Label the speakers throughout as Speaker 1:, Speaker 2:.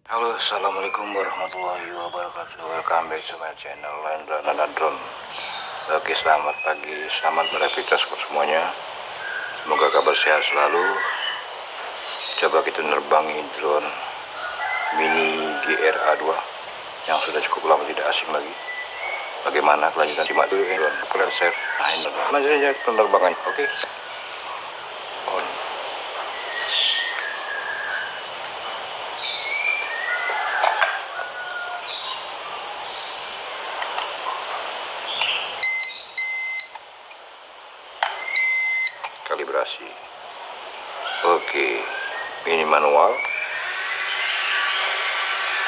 Speaker 1: Halo, assalamualaikum warahmatullahi wabarakatuh. Welcome back to my channel Lendra Drone. Oke, selamat pagi, selamat beraktivitas buat semuanya. Semoga kabar sehat selalu. Coba kita nerbangi drone Mini GRA2 yang sudah cukup lama tidak asing lagi. Bagaimana kelanjutan, simak dulu ya drone. Kalian share. Nah, ini lanjut aja penerbangan. Oke. On. Kalibrasi. Oke, ini manual.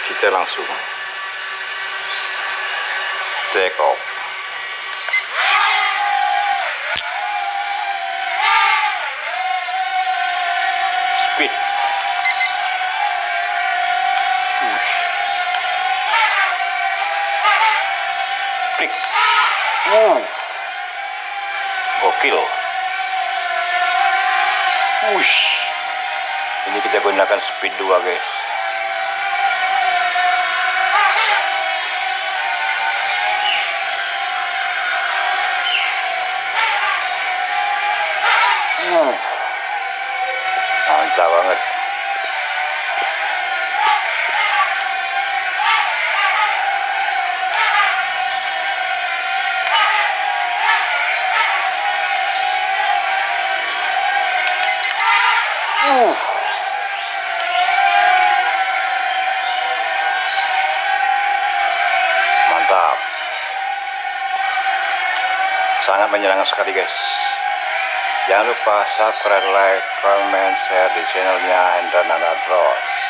Speaker 1: Kita langsung take off. Speed. Klik. Gokil. Wush. Ini kita gunakan speed 2, guys. Mantap banget. Mantap. Sangat menyenangkan sekali, guys. Jangan lupa subscribe, like, comment, share di channelnya Hendra Drone.